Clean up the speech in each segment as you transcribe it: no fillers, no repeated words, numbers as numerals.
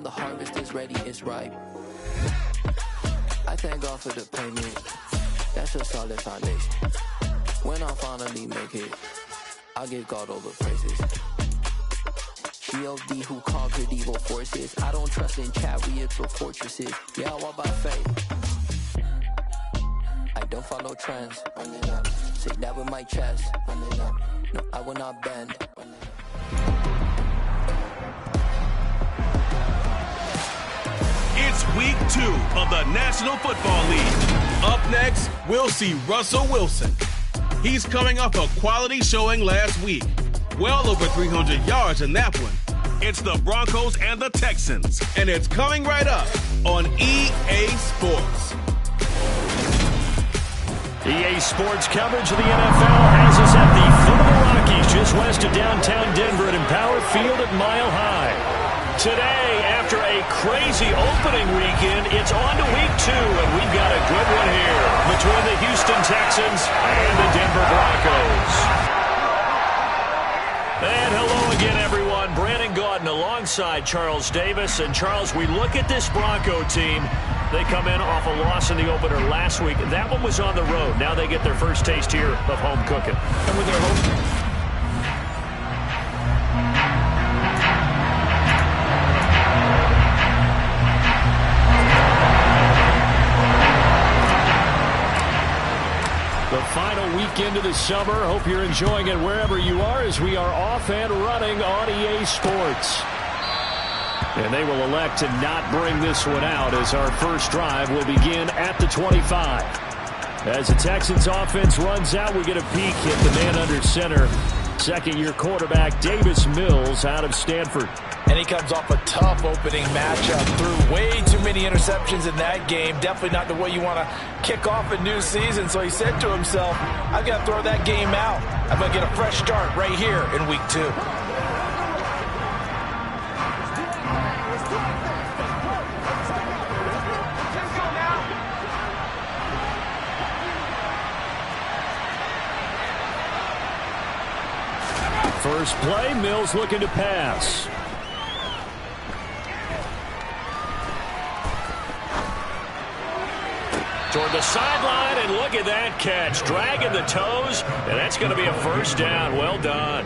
time the harvest is ready, it's ripe. I thank God for the payment. That's a solid foundation. When I finally make it, I give God all the praises. G.O.D. who conquered evil forces. I don't trust in chariots or fortresses. Yeah, I walk by faith. I don't follow trends. Say that with my chest. No, I will not bend. It's week 2 of the National Football League. Up next, we'll see Russell Wilson. He's coming off a quality showing last week. Well over 300 yards in that one. It's the Broncos and the Texans, and it's coming right up on EA Sports. EA Sports coverage of the NFL has us at the foot of the Rockies, just west of downtown Denver at Empower Field at Mile High. Today, after a crazy opening weekend, it's on to week 2, and we've got a good one here between the Houston Texans and the Denver Broncos. And hello again, everyone. Brandon Gaudin alongside Charles Davis. And Charles, we look at this Bronco team. They come in off a loss in the opener last week. That one was on the road. Now they get their first taste here of home cooking. And with their home... The final weekend of the summer. Hope you're enjoying it wherever you are as we are off and running on EA Sports. And they will elect to not bring this one out as our first drive will begin at the 25. As the Texans offense runs out, we get a peek at the man under center. Second-year quarterback Davis Mills out of Stanford. And he comes off a tough opening matchup. Threw way too many interceptions in that game. Definitely not the way you want to kick off a new season. So he said to himself, I've got to throw that game out. I'm going to get a fresh start right here in week 2. First play, Mills looking to pass. Toward the sideline, and look at that catch. Dragging the toes, and that's going to be a first down. Well done.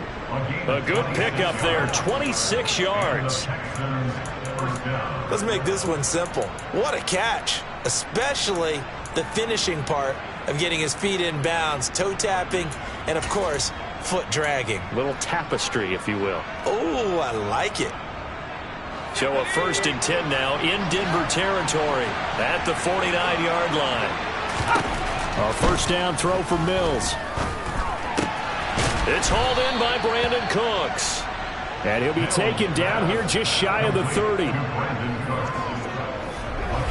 A good pickup there, 26 yards. Let's make this one simple. What a catch, especially the finishing part of getting his feet in bounds, toe tapping, and of course, foot dragging. Little tapestry, if you will. Oh, I like it. So a 1st and 10 now in Denver territory at the 49-yard line. A first down throw for Mills. It's hauled in by Brandon Cooks. And he'll be taken down here just shy of the 30.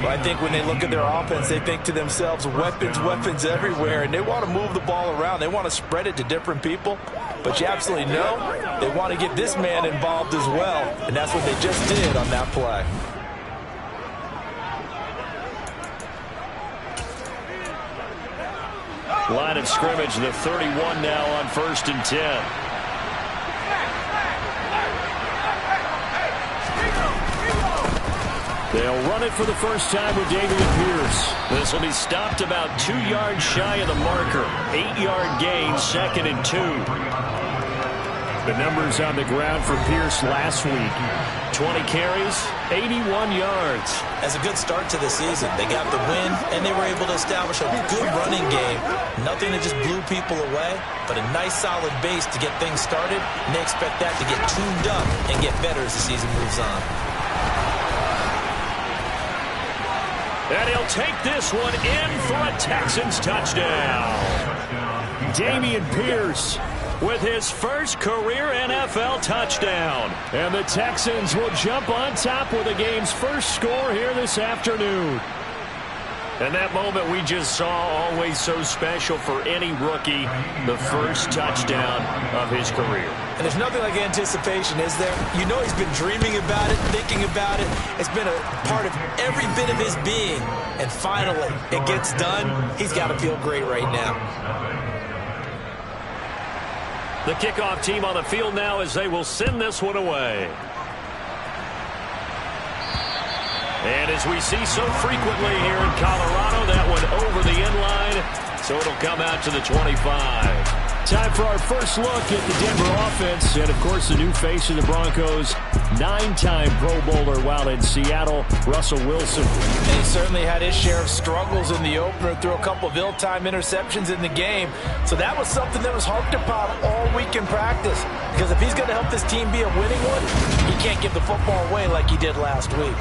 Well, I think when they look at their offense, they think to themselves, weapons, weapons everywhere, and they want to move the ball around. They want to spread it to different people, but you absolutely know they want to get this man involved as well, and that's what they just did on that play. Line of scrimmage, the 31 now on 1st and 10. They'll run it for the first time with David Pierce. This will be stopped about 2 yards shy of the marker. 8-yard gain, 2nd and 2. The numbers on the ground for Pierce last week. 20 carries, 81 yards. As a good start to the season, they got the win, and they were able to establish a good running game. Nothing that just blew people away, but a nice solid base to get things started, and they expect that to get tuned up and get better as the season moves on. And he'll take this one in for a Texans touchdown. Dameon Pierce with his first career NFL touchdown. And the Texans will jump on top with the game's first score here this afternoon. And that moment we just saw, always so special for any rookie, the first touchdown of his career. And there's nothing like anticipation, is there? You know he's been dreaming about it, thinking about it. It's been a part of every bit of his being. And finally, it gets done. He's got to feel great right now. The kickoff team on the field now as they will send this one away. And as we see so frequently here in Colorado, that one over the inline, so it'll come out to the 25. Time for our first look at the Denver offense. And, of course, the new face of the Broncos, 9-time Pro Bowler while in Seattle, Russell Wilson. And he certainly had his share of struggles in the opener, threw a couple of ill-timed interceptions in the game. So that was something that was harped upon all week in practice. Because if he's going to help this team be a winning one, he can't give the football away like he did last week.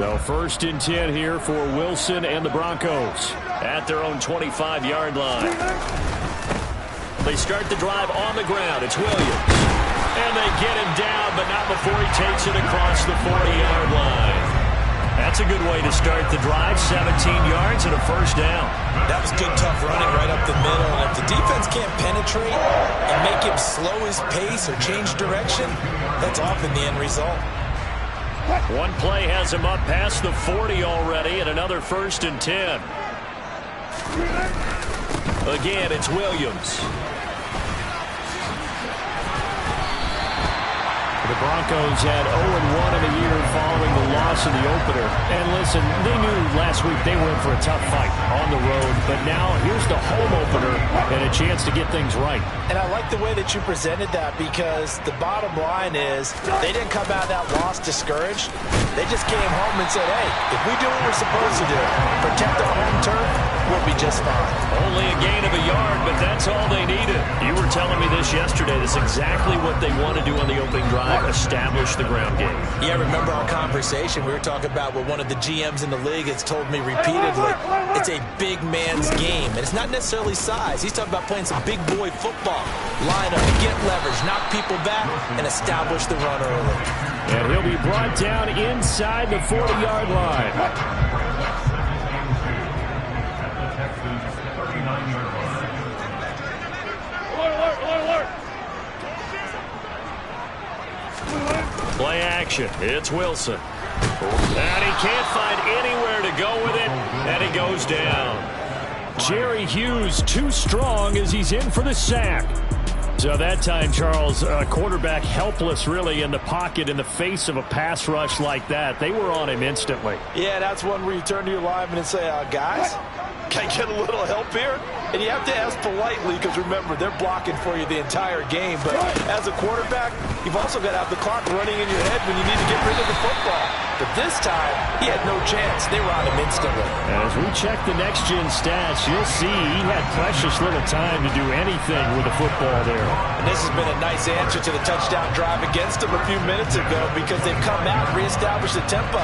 So 1st and 10 here for Wilson and the Broncos at their own 25-yard line. They start the drive on the ground. It's Williams. And they get him down, but not before he takes it across the 40-yard line. That's a good way to start the drive. 17 yards and a first down. That was good, tough running right up the middle. And if the defense can't penetrate and make him slow his pace or change direction, that's often the end result. One play has him up past the 40 already, and another 1st and 10. Again, it's Williams. The Broncos had 0-1 in the year following the loss in the opener. And listen, they knew last week they were in for a tough fight on the road. But now here's the home opener and a chance to get things right. And I like the way that you presented that, because the bottom line is they didn't come out of that loss discouraged. They just came home and said, hey, if we do what we're supposed to do, protect our home turf, we'll be just fine. Only a gain of a yard, but that's all they needed. You were telling me this yesterday. That's exactly what they want to do on the opening drive, establish the ground game. Yeah, remember our conversation. We were talking about what one of the GMs in the league has told me repeatedly. It's a big man's game, and it's not necessarily size. He's talking about playing some big boy football. Line up, get leverage, knock people back, and establish the run early. And he'll be brought down inside the 40-yard line. Play action. It's Wilson. And he can't find anywhere to go with it, and he goes down. Jerry Hughes too strong as he's in for the sack. So that time, Charles, quarterback helpless really in the pocket in the face of a pass rush like that. They were on him instantly. Yeah, that's one where you turn to your lineman and say, guys, can I get a little help here? And you have to ask politely, because remember, they're blocking for you the entire game. But as a quarterback, you've also got to have the clock running in your head when you need to get rid of the football. But this time, he had no chance. They were on him instantly. And as we check the next-gen stats, you'll see he had precious little time to do anything with the football there. And this has been a nice answer to the touchdown drive against him a few minutes ago, because they've come out and reestablished the tempo.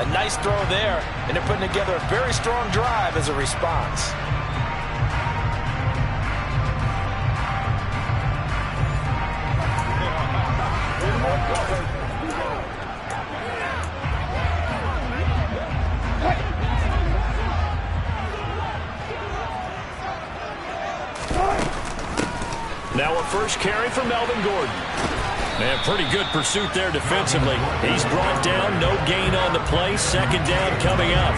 A nice throw there, and they're putting together a very strong drive as a response. Now a first carry for Melvin Gordon. Man, pretty good pursuit there defensively. He's brought down, no gain on the play. 2nd down coming up.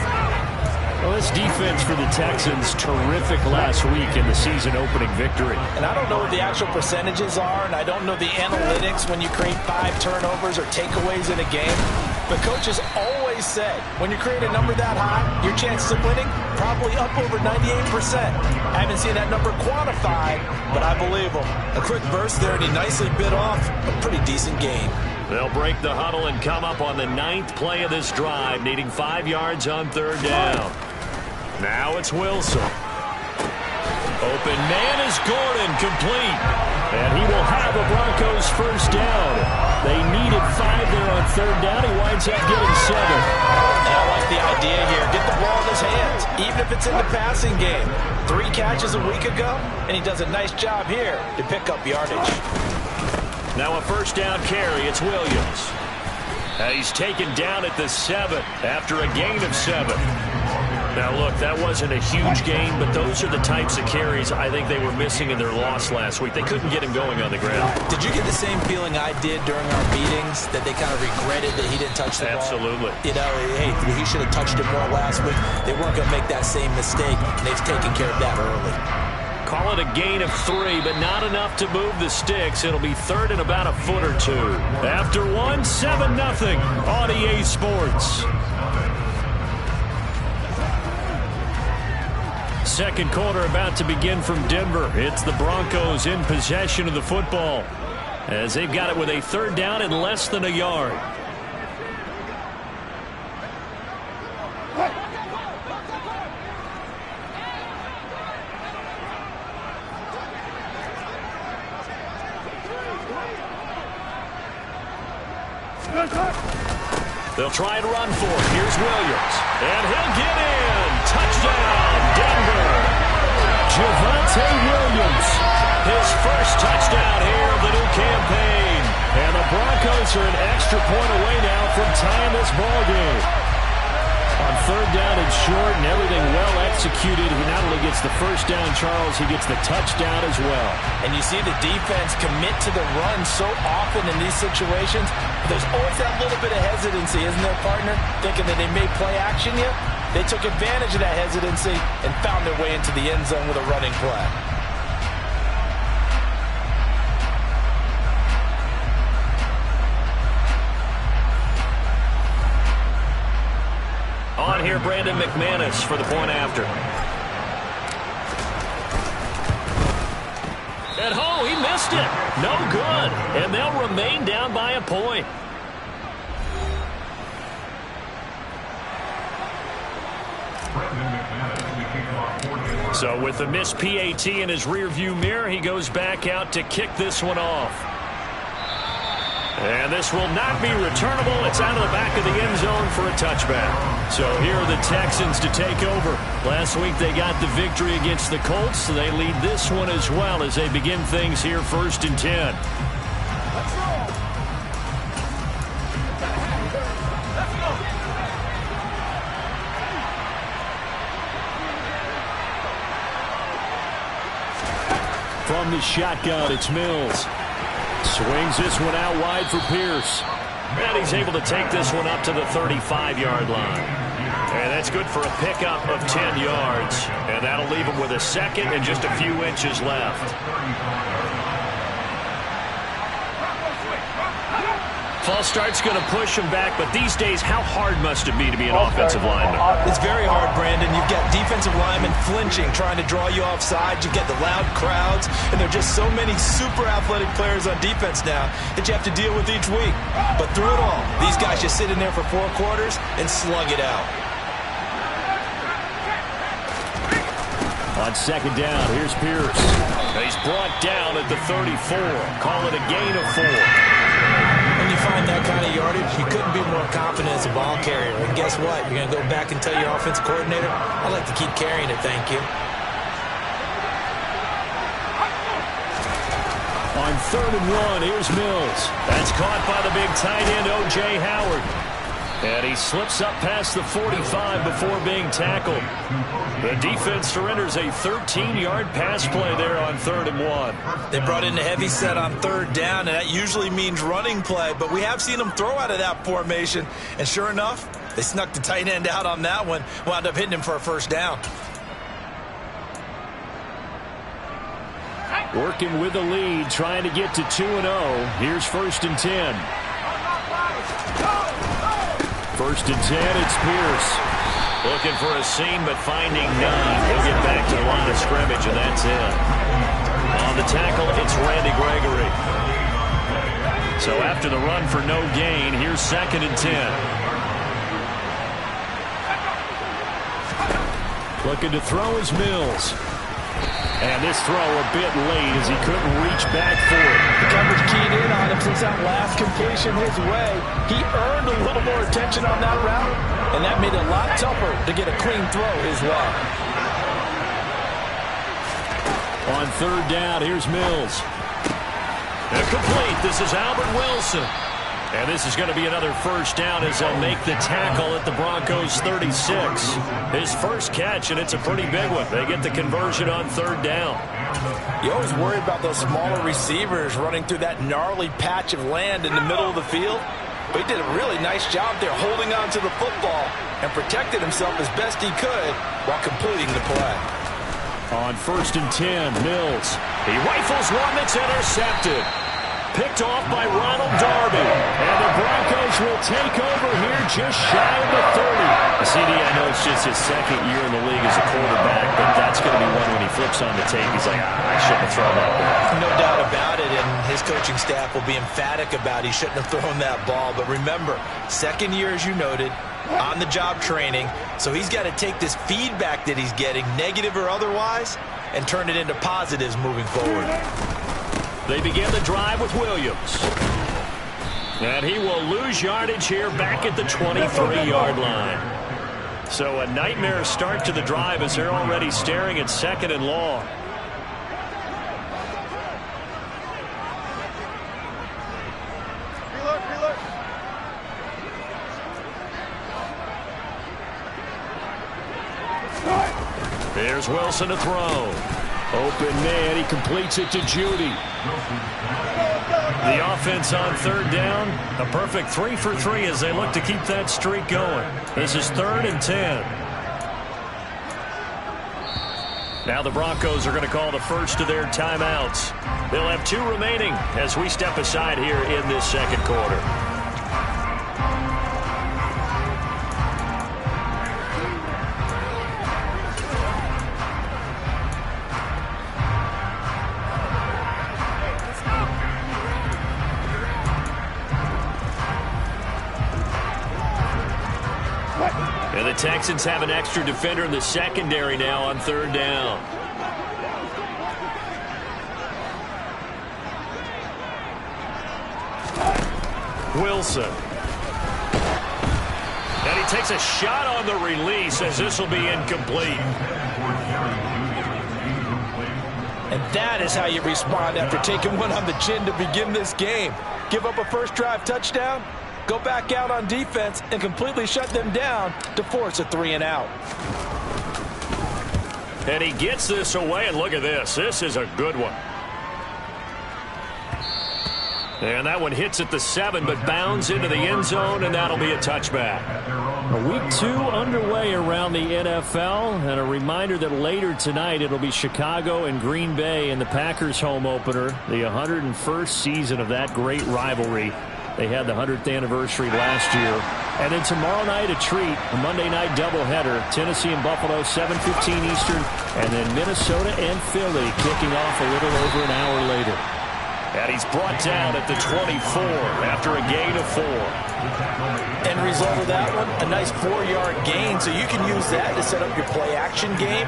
Well, this defense for the Texans, terrific last week in the season-opening victory. And I don't know what the actual percentages are, and I don't know the analytics when you create 5 turnovers or takeaways in a game. But coaches always say, when you create a number that high, your chances of winning probably up over 98%. I haven't seen that number quantified, but I believe him. A quick burst there, and he nicely bit off a pretty decent gain. They'll break the huddle and come up on the 9th play of this drive, needing 5 yards on 3rd down. Now it's Wilson. Open man is Gordon, complete. And he will have a Broncos first down. They needed 5 there on 3rd down. He winds up getting 7. And I like the idea here. Get the ball in his hands, even if it's in the passing game. 3 catches a week ago, and he does a nice job here to pick up yardage. Now a first down carry. It's Williams. He's taken down at the 7 after a gain of 7. Now, look, that wasn't a huge gain, but those are the types of carries I think they were missing in their loss last week. They couldn't get him going on the ground. Did you get the same feeling I did during our meetings, that they kind of regretted that he didn't touch the ball? Absolutely. You know, hey, he should have touched it more last week. They weren't going to make that same mistake, and they've taken care of that early. Call it a gain of 3, but not enough to move the sticks. It'll be third and about a foot or two. After 1, 7-0 on EA Sports. Second quarter about to begin from Denver. It's the Broncos in possession of the football, as they've got it with a third down and less than a yard. They'll try and run for it. Here's Williams. And he'll get in. Touchdown, Denver. Javonte Williams. His first touchdown here of the new campaign. And the Broncos are an extra point away now from tying this ball game. On third down and short and everything well executed, he not only gets the first down, Charles, he gets the touchdown as well. And you see the defense commit to the run so often in these situations. There's always that little bit of hesitancy, isn't there, partner? Thinking that they may play action you. They took advantage of that hesitancy and found their way into the end zone with a running play. On here, Brandon McManus for the point after. And oh, he missed it. No good. And they'll remain down by a point. So with the missed PAT in his rearview mirror, he goes back out to kick this one off. And this will not be returnable. It's out of the back of the end zone for a touchback. So here are the Texans to take over. Last week they got the victory against the Colts, so they lead this one as well as they begin things here 1st and 10. From the shotgun, it's Mills. Swings this one out wide for Pierce. And he's able to take this one up to the 35-yard line. And that's good for a pickup of 10 yards. And that'll leave him with a second and just a few inches left. False start's going to push him back, but these days, how hard must it be to be an offensive lineman? It's very hard, Brandon. You've got defensive linemen flinching, trying to draw you offside. You get the loud crowds, and there are just so many super athletic players on defense now that you have to deal with each week. But through it all, these guys just sit in there for 4 quarters and slug it out. On second down, here's Pierce. He's brought down at the 34. Call it a gain of 4. When you find that kind of yardage, you couldn't be more confident as a ball carrier. And guess what? You're going to go back and tell your offensive coordinator, I'd like to keep carrying it, thank you. On 3rd and 1, here's Mills. That's caught by the big tight end, O.J. Howard. And he slips up past the 45 before being tackled. The defense surrenders a 13-yard pass play there on 3rd and 1. They brought in a heavy set on 3rd down, and that usually means running play, but we have seen them throw out of that formation. And sure enough, they snuck the tight end out on that one, wound up hitting him for a 1st down. Working with the lead, trying to get to 2-0. Here's 1st and 10. 1st and 10, it's Pierce. Looking for a seam, but finding none. He'll get back to the line of scrimmage, and that's it. On the tackle, it's Randy Gregory. So after the run for no gain, here's 2nd and 10. Looking to throw is Mills. And this throw a bit late as he couldn't reach back for it. The coverage keyed in on him since that last completion his way. He earned a little more attention on that route, and that made it a lot tougher to get a clean throw his way. On 3rd down, here's Mills. And complete. This is Albert Wilson. And this is going to be another 1st down as they'll make the tackle at the Broncos' 36. His first catch, and it's a pretty big one. They get the conversion on 3rd down. You always worry about those smaller receivers running through that gnarly patch of land in the middle of the field. But he did a really nice job there holding on to the football and protected himself as best he could while completing the play. On 1st and 10, Mills. He rifles one that's intercepted. Picked off by Ronald Darby. And the Broncos will take over here just shy of the 30. CD, I know it's just his second year in the league as a quarterback, but that's going to be one when he flips on the tape. He's like, I shouldn't have thrown that ball. No doubt about it, and his coaching staff will be emphatic about he shouldn't have thrown that ball. But remember, second year, as you noted, on-the-job training, so he's got to take this feedback that he's getting, negative or otherwise, and turn it into positives moving forward. They begin the drive with Williams. And he will lose yardage here back at the 23-yard line. So a nightmare start to the drive as they're already staring at 2nd and long. There's Wilson to throw. Open man, he completes it to Judy. The offense on 3rd down, a perfect 3 for 3 as they look to keep that streak going. This is 3rd and 10. Now the Broncos are going to call the first of their timeouts. They'll have 2 remaining as we step aside here in this second quarter. And the Texans have an extra defender in the secondary now on 3rd down. Wilson. And he takes a shot on the release as this will be incomplete. And that is how you respond after taking one on the chin to begin this game. Give up a first drive touchdown, go back out on defense and completely shut them down to force a 3-and-out. And he gets this away, and look at this. This is a good one. And that one hits at the 7, but bounds into the end zone, and that'll be a touchback. Week 2 underway around the NFL, and a reminder that later tonight it'll be Chicago and Green Bay in the Packers home opener, the 101st season of that great rivalry. They had the 100th anniversary last year. And then tomorrow night a treat, a Monday night doubleheader, Tennessee and Buffalo, 7:15 Eastern, and then Minnesota and Philly kicking off a little over an hour later. And he's brought down at the 24 after a gain of 4. End result of that one, a nice 4-yard gain, so you can use that to set up your play-action game,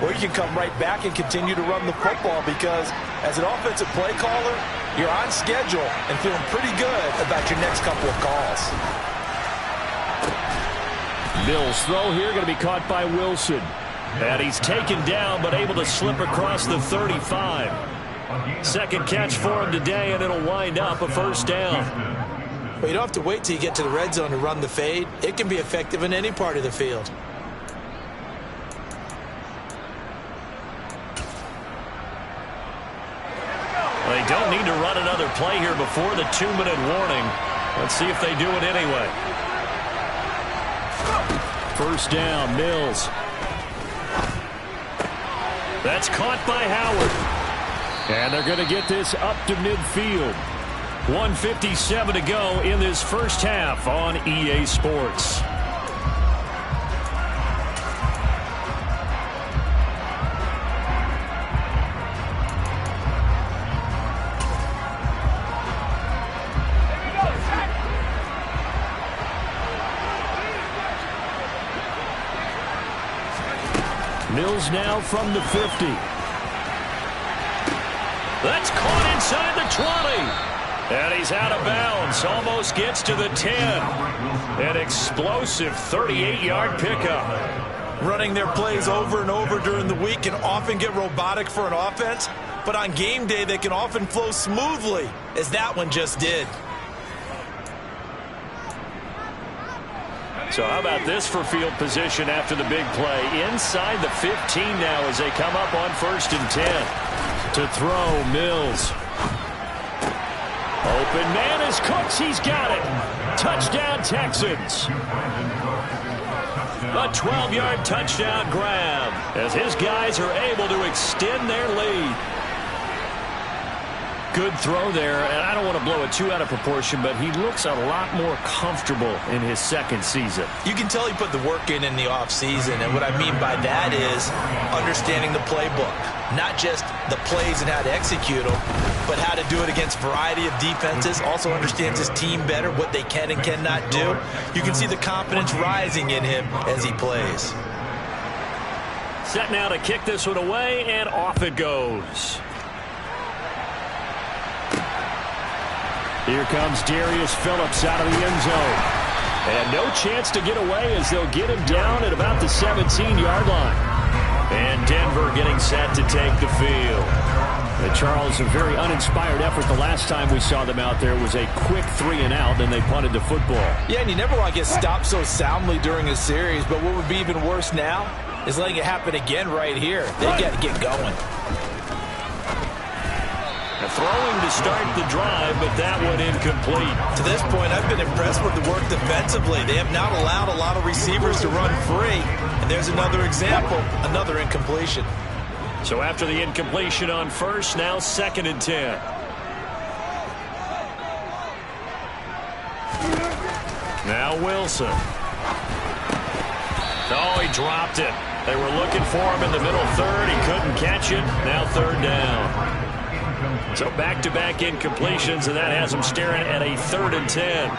or you can come right back and continue to run the football because as an offensive play caller, you're on schedule and feeling pretty good about your next couple of calls. Mills' throw here going to be caught by Wilson. And he's taken down but able to slip across the 35. Second catch for him today, and it'll wind up a first down. Well, you don't have to wait till you get to the red zone to run the fade. It can be effective in any part of the field. They don't need to run another play here before the 2-minute warning. Let's see if they do it anyway. First down, Mills. That's caught by Howard. And they're going to get this up to midfield. 1:57 to go in this first half on EA Sports. Mills now from the 50. That's caught inside the 20. And he's out of bounds. Almost gets to the 10. An explosive 38-yard pickup. Running their plays over and over during the week can often get robotic for an offense, but on game day they can often flow smoothly, as that one just did. So how about this for field position after the big play? Inside the 15 now as they come up on 1st and 10. To throw, Mills. Open man is Cooks. He's got it. Touchdown, Texans. A 12-yard touchdown grab as his guys are able to extend their lead. Good throw there, and I don't want to blow it too out of proportion, but he looks a lot more comfortable in his second season. You can tell he put the work in the offseason, and what I mean by that is understanding the playbook. Not just the plays and how to execute them, but how to do it against a variety of defenses. Also understands his team better, what they can and cannot do. You can see the confidence rising in him as he plays. Set now to kick this one away, and off it goes. Here comes Darius Phillips out of the end zone. And no chance to get away as they'll get him down at about the 17-yard line. And Denver getting set to take the field. Charles, a very uninspired effort the last time we saw them out there was a quick 3-and-out, then they punted the football. Yeah, and you never want to get stopped so soundly during a series, but what would be even worse now is letting it happen again right here. They got to get going. Throwing to start the drive, but that one incomplete. To this point, I've been impressed with the work defensively. They have not allowed a lot of receivers to run free. And there's another example, another incompletion. So after the incompletion on first, now 2nd and 10. Now Wilson. Oh, he dropped it. They were looking for him in the middle third. He couldn't catch it. Now 3rd down. So back-to-back incompletions, and that has him staring at a 3rd and 10.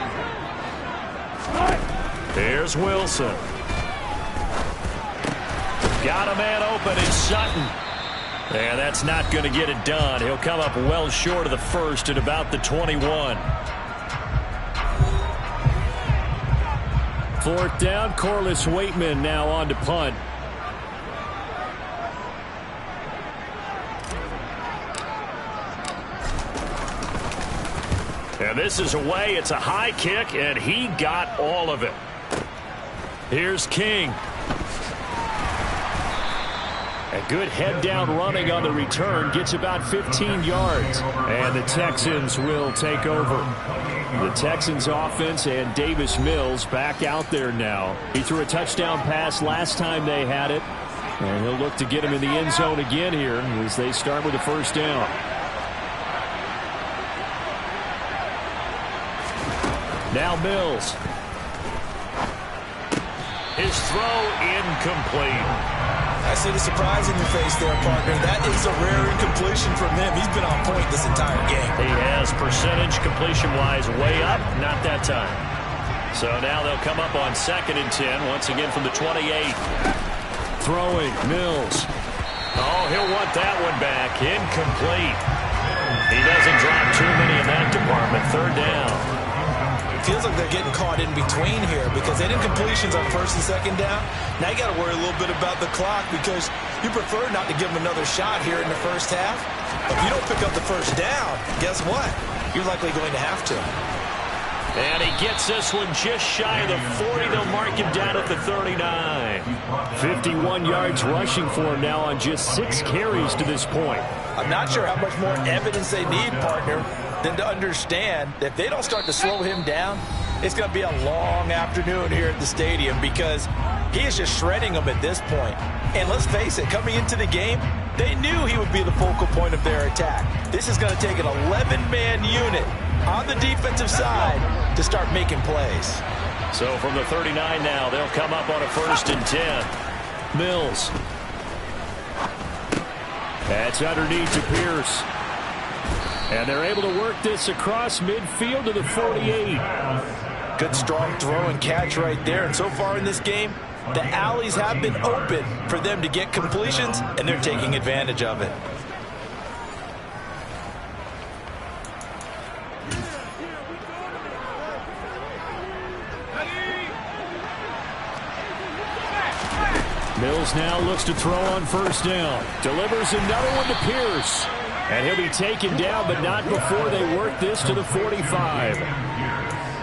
Here's Wilson. Got a man open in Sutton. And that's not going to get it done. He'll come up well short of the first at about the 21. 4th down, Corliss Waitman now on to punt. And this is away. It's a high kick, and he got all of it. Here's King. A good head-down running on the return. Gets about 15 yards. And the Texans will take over. The Texans offense and Davis Mills back out there now. He threw a touchdown pass last time they had it. And he'll look to get him in the end zone again here as they start with a 1st down. Now Mills. His throw incomplete. I see the surprise in your face there, partner. That is a rare incompletion from him. He's been on point this entire game. He has percentage completion-wise way up. Not that time. So now they'll come up on 2nd and 10. Once again from the 28. Throwing. Mills. Oh, he'll want that one back. Incomplete. He doesn't drop too many in that department. 3rd down. Feels like they're getting caught in between here because they did completions on 1st and 2nd down. Now you got to worry a little bit about the clock because you prefer not to give them another shot here in the 1st half. If you don't pick up the 1st down, guess what? You're likely going to have to. And he gets this one just shy of the 40. They'll mark him down at the 39. 51 yards rushing for him now on just 6 carries to this point. I'm not sure how much more evidence they need, partner, than to understand that if they don't start to slow him down, it's going to be a long afternoon here at the stadium because he is just shredding them at this point. And let's face it, coming into the game, they knew he would be the focal point of their attack. This is going to take an 11-man unit on the defensive side to start making plays. So from the 39 now, they'll come up on a 1st and 10. Mills. That's underneath to Pierce. And they're able to work this across midfield to the 48. Good strong throw and catch right there. And so far in this game, the alleys have been open for them to get completions, and they're taking advantage of it. Mills now looks to throw on 1st down. Delivers another one to Pierce. And he'll be taken down, but not before they work this to the 45.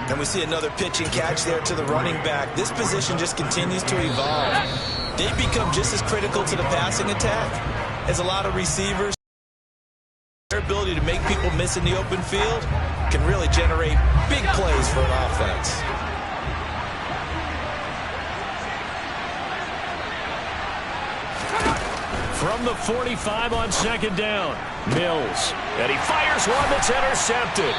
And we see another pitch and catch there to the running back. This position just continues to evolve. They've become just as critical to the passing attack as a lot of receivers. Their ability to make people miss in the open field can really generate big plays for an offense. From the 45 on second down, Mills. And he fires one that's intercepted.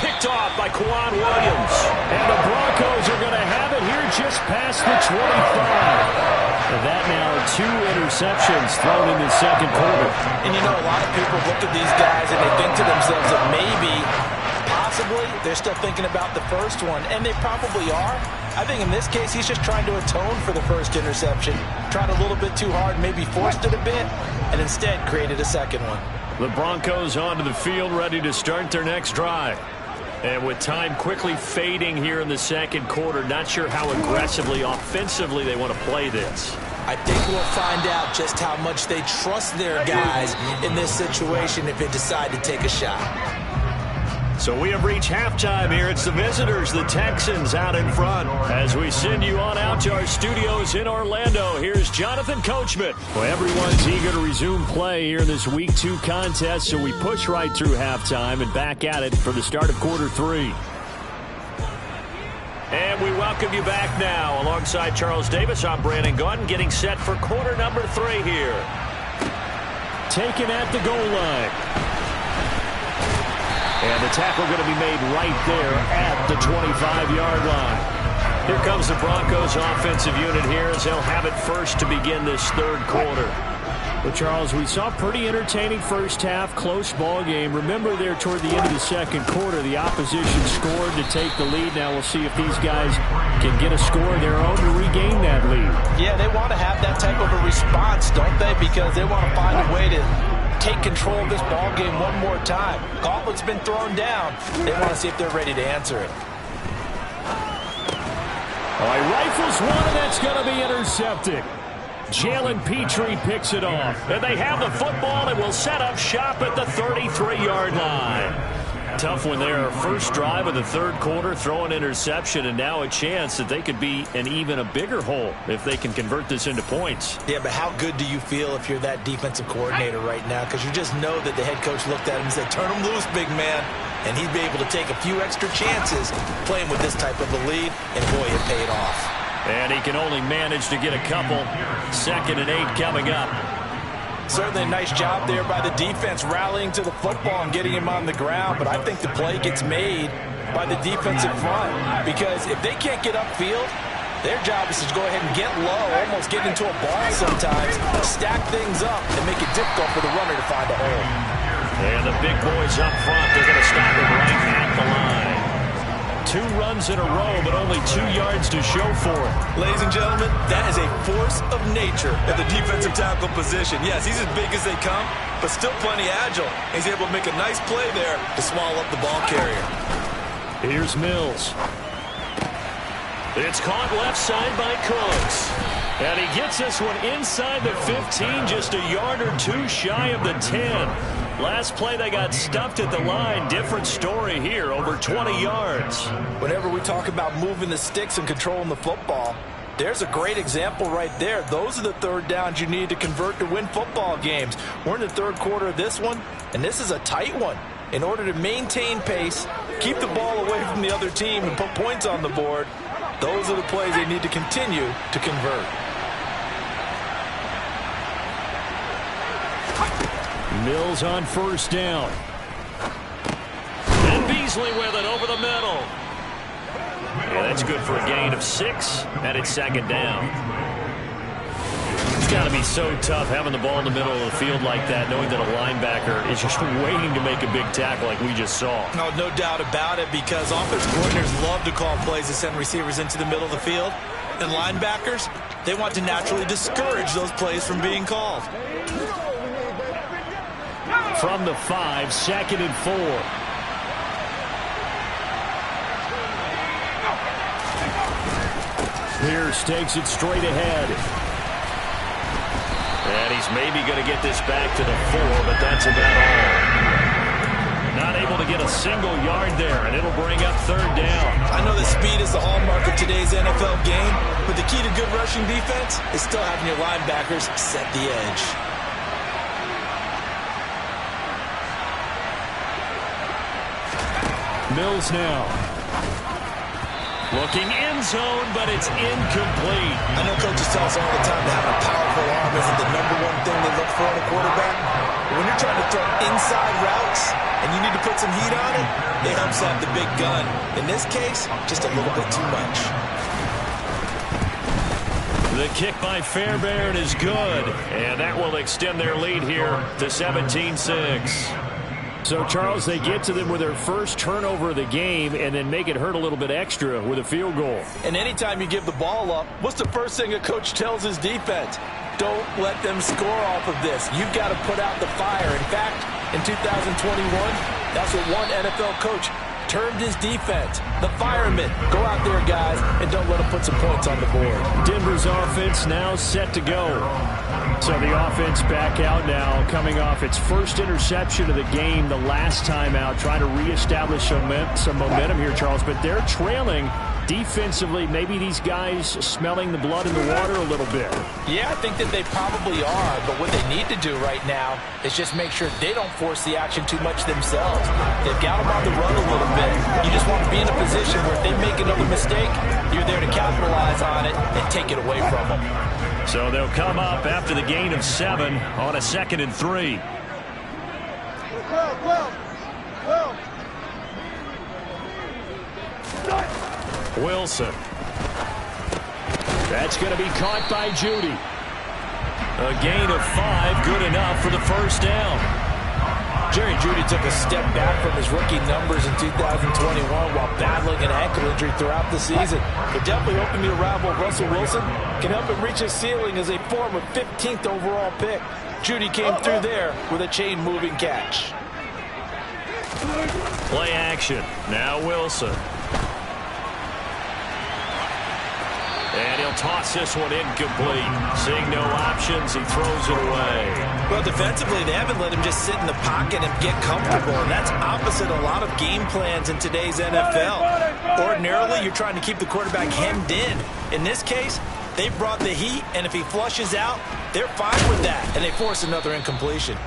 Picked off by Quan Williams. And the Broncos are going to have it here just past the 25. And that now 2 interceptions thrown in the second quarter. And you know, a lot of people look at these guys and they think to themselves that maybe, possibly, they're still thinking about the first one. And they probably are. I think in this case, he's just trying to atone for the first interception. Tried a little bit too hard, maybe forced it a bit, and instead created a second one. The Broncos onto the field, ready to start their next drive. And with time quickly fading here in the second quarter, not sure how aggressively, offensively they want to play this. I think we'll find out just how much they trust their guys in this situation if they decide to take a shot. So we have reached halftime here. It's the visitors, the Texans, out in front. As we send you on out to our studios in Orlando, here's Jonathan Coachman. Well, everyone's eager to resume play here in this Week 2 contest, so we push right through halftime and back at it for the start of quarter 3. And we welcome you back now. Alongside Charles Davis, I'm Brandon Gaudin, getting set for quarter number 3 here. Taken at the goal line. And the tackle going to be made right there at the 25-yard line. Here comes the Broncos offensive unit here as they'll have it first to begin this third quarter. Well, Charles, we saw a pretty entertaining first half, close ball game. Remember there toward the end of the second quarter, the opposition scored to take the lead. Now we'll see if these guys can get a score of their own to regain that lead. Yeah, they want to have that type of a response, don't they? Because they want to find a way to take control of this ball game one more time. Gauntlet's been thrown down. They want to see if they're ready to answer it. Oh, he rifles one, and that's going to be intercepted. Jalen Petrie picks it off. And they have the football and will set up shop at the 33-yard line. Tough one there. First drive of the third quarter, throw an interception, and now a chance that they could be in even a bigger hole if they can convert this into points. Yeah, but how good do you feel if you're that defensive coordinator right now? Because you just know that the head coach looked at him and said, turn him loose, big man. And he'd be able to take a few extra chances playing with this type of a lead, and boy, it paid off. And he can only manage to get a couple. 2nd and 8 coming up. Certainly a nice job there by the defense rallying to the football and getting him on the ground, but I think the play gets made by the defensive front because if they can't get upfield, their job is to go ahead and get low, almost get into a ball sometimes, stack things up, and make it difficult for the runner to find a hole. And the big boys up front, they're going to stop him right at the line. 2 runs in a row, but only 2 yards to show for it. Ladies and gentlemen, that is a force of nature at the defensive tackle position. Yes, he's as big as they come, but still plenty agile. He's able to make a nice play there to swallow up the ball carrier. Here's Mills. It's caught left side by Cooks. And he gets this one inside the 15, just a yard or 2 shy of the 10. Last play, they got stuffed at the line. Different story here, over 20 yards. Whenever we talk about moving the sticks and controlling the football, there's a great example right there. Those are the third downs you need to convert to win football games. We're in the third quarter of this one, and this is a tight one. In order to maintain pace, keep the ball away from the other team, and put points on the board, those are the plays they need to continue to convert. Mills on first down. And Beasley with it over the middle. Yeah, that's good for a gain of 6, and it's 2nd down. It's got to be so tough having the ball in the middle of the field like that, knowing that a linebacker is just waiting to make a big tackle like we just saw. No doubt about it, because offensive coordinators love to call plays to send receivers into the middle of the field. And linebackers, they want to naturally discourage those plays from being called. From the 5, 2nd and 4. Pierce takes it straight ahead. And he's maybe going to get this back to the 4, but that's about all. Not able to get a single yard there, and it'll bring up 3rd down. I know that speed is the hallmark of today's NFL game, but the key to good rushing defense is still having your linebackers set the edge. Mills now. Looking end zone, but it's incomplete. I know coaches tell us all the time that having a powerful arm isn't the #1 thing they look for in a quarterback. But when you're trying to throw inside routes and you need to put some heat on it, it helps have the big gun. In this case, just a little bit too much. The kick by Fairbairn is good, and that will extend their lead here to 17-6. So, Charles, they get to them with their first turnover of the game and then make it hurt a little bit extra with a field goal. And anytime you give the ball up, what's the first thing a coach tells his defense? Don't let them score off of this. You've got to put out the fire. In fact, in 2021, that's what one NFL coach termed his defense. The firemen. Go out there, guys, and don't let them put some points on the board. Denver's offense now set to go. So the offense back out now, coming off its first interception of the game the last time out, trying to reestablish some momentum here, Charles. But they're trailing defensively. Maybe these guys smelling the blood in the water a little bit. Yeah, I think that they probably are. But what they need to do right now is just make sure they don't force the action too much themselves. They've got them on the run a little bit. You just want to be in a position where if they make another mistake, you're there to capitalize on it and take it away from them. So they'll come up after the gain of 7 on a 2nd and 3. Wilson. That's going to be caught by Judy. A gain of 5, good enough for the first down. Jerry Jeudy took a step back from his rookie numbers in 2021 while battling an ankle injury throughout the season. But definitely hoping the arrival of Russell Wilson can help him reach his ceiling as a former 15th overall pick. Jeudy came through there with a chain-moving catch. Play action. Now Wilson. And he'll toss this one incomplete. Seeing no options, he throws it away. Well, defensively, they haven't let him just sit in the pocket and get comfortable, and that's opposite a lot of game plans in today's NFL. Ordinarily, you're trying to keep the quarterback hemmed in. In this case, they brought the heat, and if he flushes out, they're fine with that, and they force another incompletion.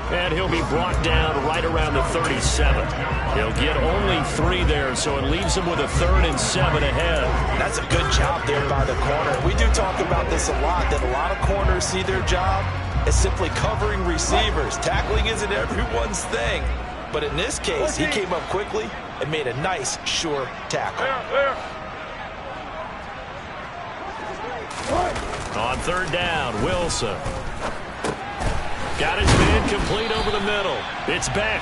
And he'll be brought down right around the 37. He'll get only 3 there, so it leaves him with a 3rd and 7 ahead. That's a good job there by the corner. We do talk about this a lot, that a lot of corners see their job as simply covering receivers. Tackling isn't everyone's thing. But in this case, he came up quickly and made a nice, sure tackle. On 3rd down, Wilson. Got his man complete over the middle. It's Beck.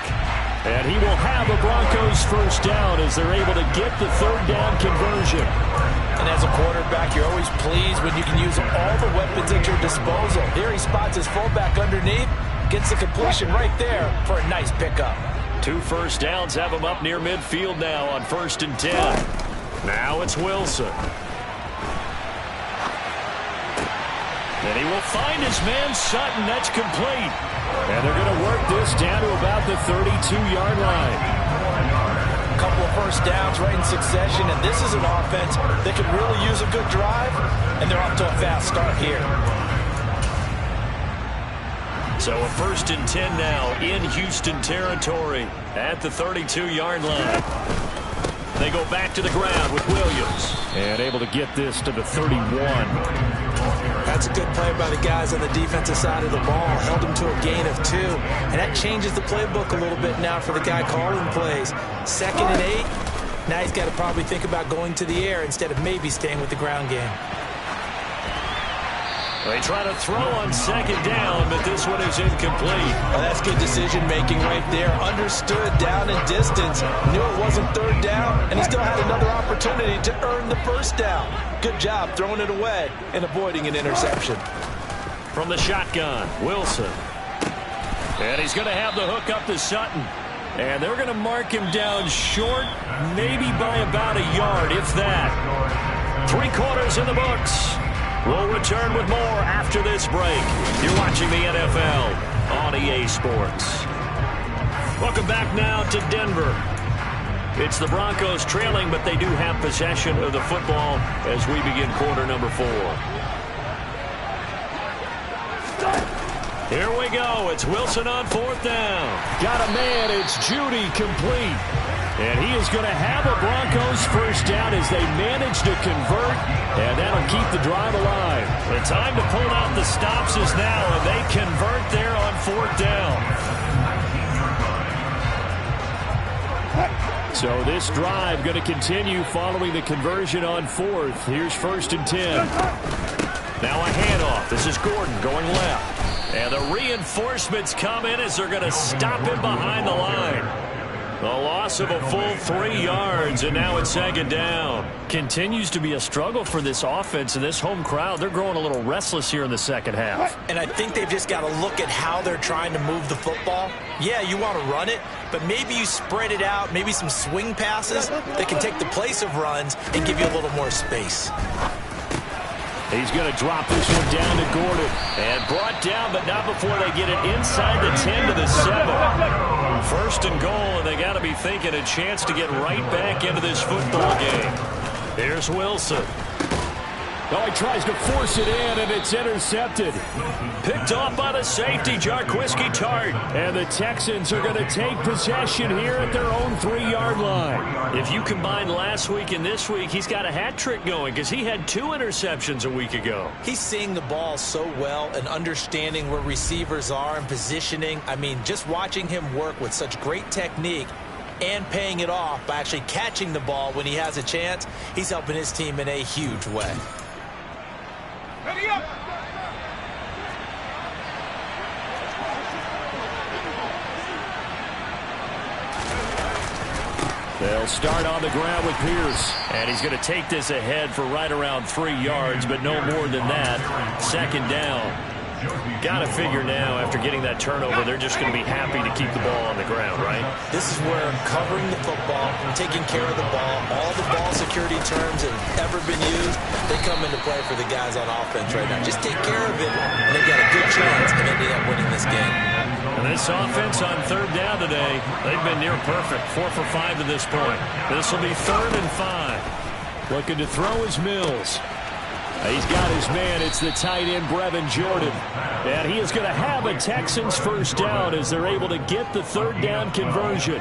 And he will have a Broncos first down as they're able to get the 3rd down conversion. And as a quarterback, you're always pleased when you can use all the weapons at your disposal. Here he spots his fullback underneath, gets the completion right there for a nice pickup. 2 first downs have him up near midfield now on 1st and 10. Now it's Wilson. And he will find his man Sutton. That's complete. And they're going to work this down to about the 32-yard line. A couple of first downs right in succession, and this is an offense that could really use a good drive, and they're off to a fast start here. So a 1st and 10 now in Houston territory at the 32-yard line. They go back to the ground with Williams. And able to get this to the 31. That's a good play by the guys on the defensive side of the ball. Held him to a gain of 2. And that changes the playbook a little bit now for the guy calling plays. 2nd and 8. Now he's got to probably think about going to the air instead of maybe staying with the ground game. They try to throw on 2nd down, but this one is incomplete. Well, that's good decision-making right there. Understood down and distance. Knew it wasn't 3rd down, and he still had another opportunity to earn the 1st down. Good job throwing it away and avoiding an interception. From the shotgun, Wilson. And he's going to have the hook up to Sutton. And they're going to mark him down short, maybe by about a yard, if that. 3 quarters in the books. We'll return with more after this break. You're watching the NFL on EA Sports. Welcome back now to Denver. It's the Broncos trailing, but they do have possession of the football as we begin quarter number 4. Here we go. It's Wilson on 4th down. Got a man. It's Judy complete. And he is going to have a Broncos first down as they manage to convert, and that'll keep the drive alive. The time to pull out the stops is now, and they convert there on 4th down. So this drive going to continue following the conversion on 4th. Here's 1st and 10. Now a handoff. This is Gordon going left. And the reinforcements come in as they're going to stop him behind the line. The loss of a full 3 yards, and now it's 2nd down. Continues to be a struggle for this offense, and this home crowd, they're growing a little restless here in the second half. And I think they've just got to look at how they're trying to move the football. Yeah, you want to run it, but maybe you spread it out, maybe some swing passes that can take the place of runs and give you a little more space. He's going to drop this one down to Gordon. And brought down, but not before they get it inside the 10 to the 7. 1st and goal, and they got to be thinking a chance to get right back into this football game. There's Wilson. Oh, he tries to force it in, and it's intercepted. Picked off by the safety, Jarquiski Tart. And the Texans are going to take possession here at their own 3-yard line. If you combine last week and this week, he's got a hat trick going because he had 2 interceptions a week ago. He's seeing the ball so well and understanding where receivers are and positioning. I mean, just watching him work with such great technique and paying it off by actually catching the ball when he has a chance, he's helping his team in a huge way. Ready up! They'll start on the ground with Pierce. And he's going to take this ahead for right around 3 yards, but no more than that. 2nd down. Got to figure now, after getting that turnover, they're just going to be happy to keep the ball on the ground, right? This is where covering the football, taking care of the ball, all the ball security terms that have ever been used, they come into play for the guys on offense right now. Just take care of it, and they've got a good chance of ending up winning this game. And this offense on 3rd down today, they've been near perfect, 4 for 5 to this point. This will be 3rd and 5. Looking to throw is Mills. He's got his man. It's the tight end, Brevin Jordan. And he is going to have a Texans first down as they're able to get the 3rd down conversion.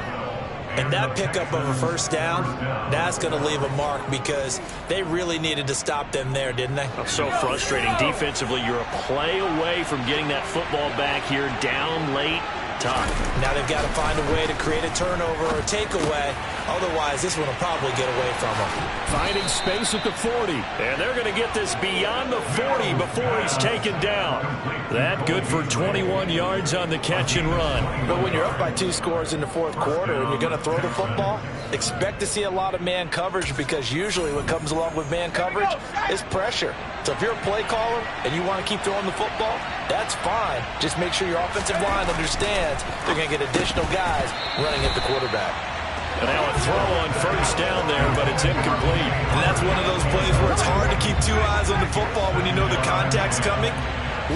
And that pickup of a first down, that's going to leave a mark because they really needed to stop them there, didn't they? So frustrating. Defensively, you're a play away from getting that football back here down late. Tough. Now they've got to find a way to create a turnover or takeaway. Otherwise, this one will probably get away from them. Finding space at the 40. And they're going to get this beyond the 40 before he's taken down. That good for 21 yards on the catch and run. But when you're up by 2 scores in the 4th quarter and you're going to throw the football, expect to see a lot of man coverage because usually what comes along with man coverage is pressure. So if you're a play caller and you want to keep throwing the football, that's fine. Just make sure your offensive line understands they're going to get additional guys running at the quarterback. And now a throw on first down there, but it's incomplete. And that's one of those plays where it's hard to keep 2 eyes on the football when you know the contact's coming,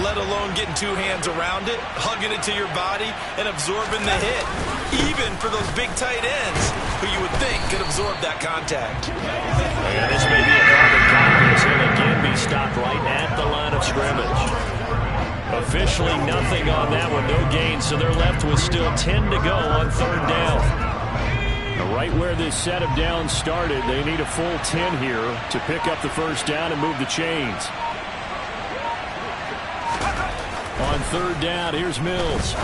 let alone getting 2 hands around it, hugging it to your body, and absorbing the hit, even for those big tight ends who you would think could absorb that contact. And this may be a carbon copy as he'll again be stopped right at the line of scrimmage. Officially nothing on that one, no gain, so they're left with still 10 to go on 3rd down. Now right where this set of downs started, they need a full 10 here to pick up the first down and move the chains. On 3rd down, here's Mills.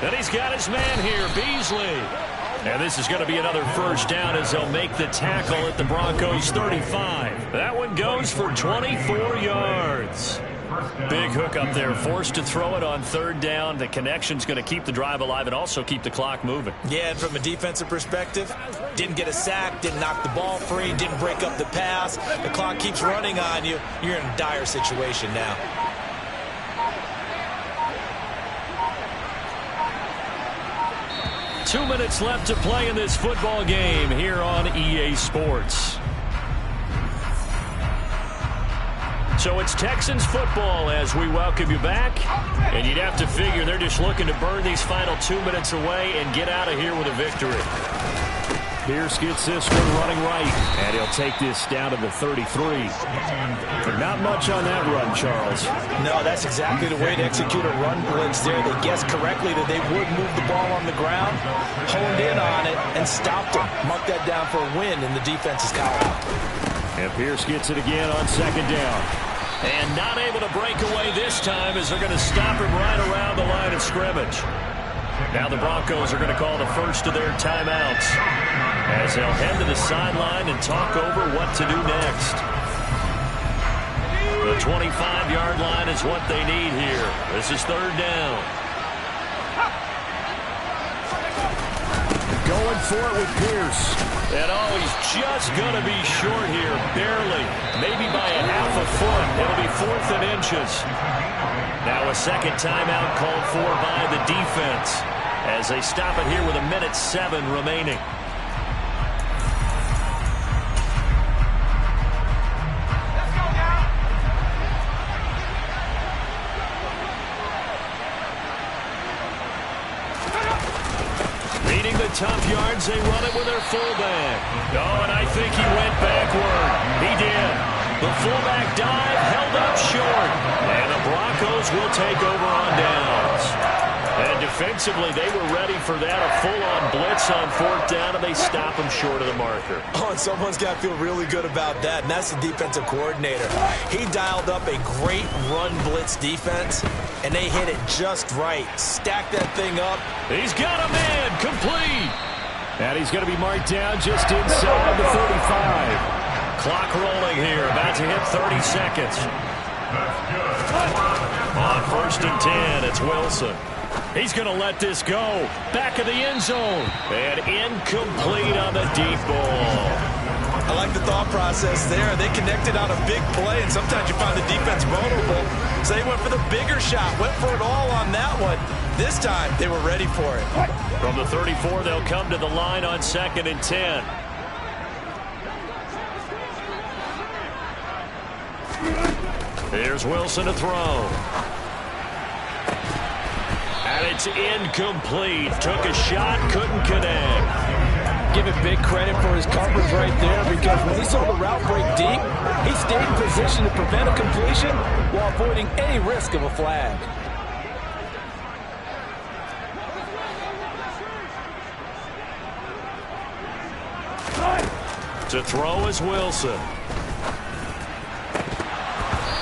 And he's got his man here, Beasley. And this is going to be another first down as they'll make the tackle at the Broncos 35. That one goes for 24 yards. Big hook up there, forced to throw it on 3rd down. The connection's going to keep the drive alive and also keep the clock moving. Yeah, and from a defensive perspective, didn't get a sack, didn't knock the ball free, didn't break up the pass. The clock keeps running on you. You're in a dire situation now. Two minutes left to play in this football game here on EA Sports. So it's Texans football as we welcome you back. And you'd have to figure they're just looking to burn these final 2 minutes away and get out of here with a victory. Pierce gets this one running right, and he'll take this down to the 33. But not much on that run, Charles. No, that's exactly the way to execute a run blitz there. They guessed correctly that they would move the ball on the ground, honed in on it, and stopped them. Mark that down for a win in the defense's column. And Pierce gets it again on second down. And not able to break away this time as they're going to stop him right around the line of scrimmage. Now the Broncos are going to call the first of their timeouts as they'll head to the sideline and talk over what to do next. The 25-yard line is what they need here. This is third down. Going for it with Pierce. And he's just going to be short here, barely. Maybe by a half a foot. It'll be 4th and inches. Now a second timeout called for by the defense as they stop it here with 1:07 remaining. Leading the tough yards, they run it with their fullback. Oh, and I think he went backward. He did. The fullback dive held up short. And the Broncos will take over on downs. And defensively, they were ready for that. A full-on blitz on 4th down, and they stop him short of the marker. Oh, and someone's got to feel really good about that, and that's the defensive coordinator. He dialed up a great run blitz defense, and they hit it just right. Stacked that thing up. He's got a man complete. And he's going to be marked down just inside the 35. Clock rolling here, about to hit 30 seconds. On 1st and 10, it's Wilson. He's going to let this go. Back of the end zone. And incomplete on the deep ball. I like the thought process there. They connected on a big play, and sometimes you find the defense vulnerable. So they went for the bigger shot, went for it all on that one. This time, they were ready for it. From the 34, they'll come to the line on 2nd and 10. Here's Wilson to throw. And it's incomplete. Took a shot, couldn't connect. Give it big credit for his coverage right there, because when he saw the route break deep, he stayed in position to prevent a completion while avoiding any risk of a flag. To throw is Wilson.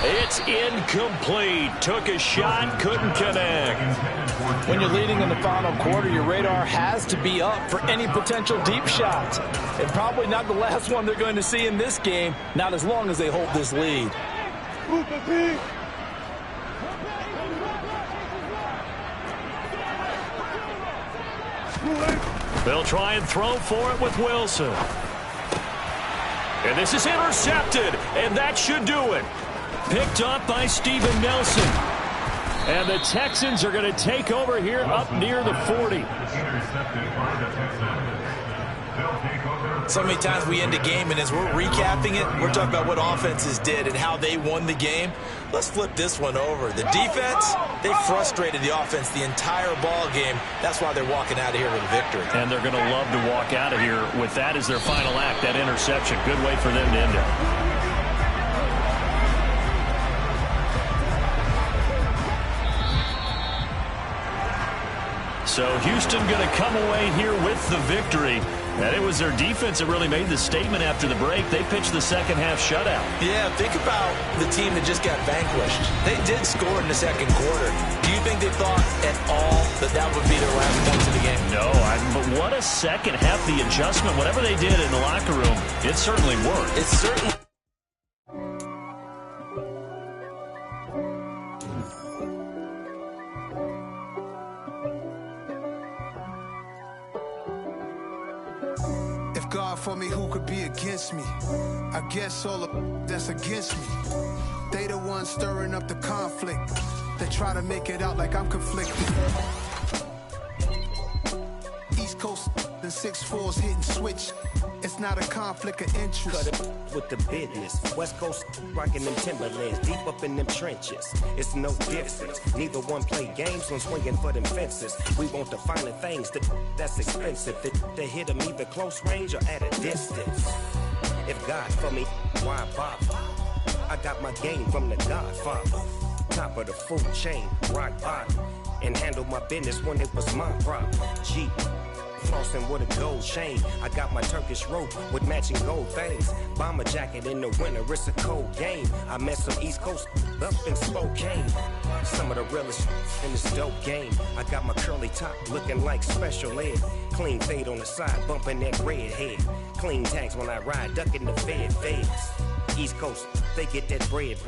It's incomplete. Took a shot, couldn't connect. When you're leading in the final quarter, your radar has to be up for any potential deep shots. And probably not the last one they're going to see in this game, not as long as they hold this lead. They'll try and throw for it with Wilson. And this is intercepted, and that should do it. Picked up by Steven Nelson. And the Texans are going to take over here up near the 40. So many times we end a game, and as we're recapping it, we're talking about what offenses did and how they won the game. Let's flip this one over. The defense, they frustrated the offense the entire ball game. That's why they're walking out of here with a victory. And they're going to love to walk out of here with that as their final act, that interception. Good way for them to end it. So Houston going to come away here with the victory. And it was their defense that really made the statement after the break. They pitched the second half shutout. Yeah, think about the team that just got vanquished. They did score in the second quarter. Do you think they thought at all that that would be their last points of the game? No, but what a second half, the adjustment, whatever they did in the locker room, it certainly worked. It certainly. For me, who could be against me? I guess all of that's against me. They the ones stirring up the conflict. They try to make it out like I'm conflicted. East Coast and 6'4s hitting switch. It's not a conflict of interest. Cut it with the business. West Coast rocking them Timberlands, deep up in them trenches. It's no difference. Neither one play games when swinging for them fences. We want the finer things that's expensive. They hit them either close range or at a distance. If God for me, why bother? I got my game from the Godfather. Top of the food chain, rock bottom. And handle my business when it was my problem. G. Flossing with a gold chain. I got my Turkish rope with matching gold things. Bomber jacket in the winter, it's a cold game. I met some East Coast up in Spokane. Some of the realest in this dope game. I got my curly top looking like special ed. Clean fade on the side, bumping that red head. Clean tags when I ride, ducking the feds. East Coast, they get that bread.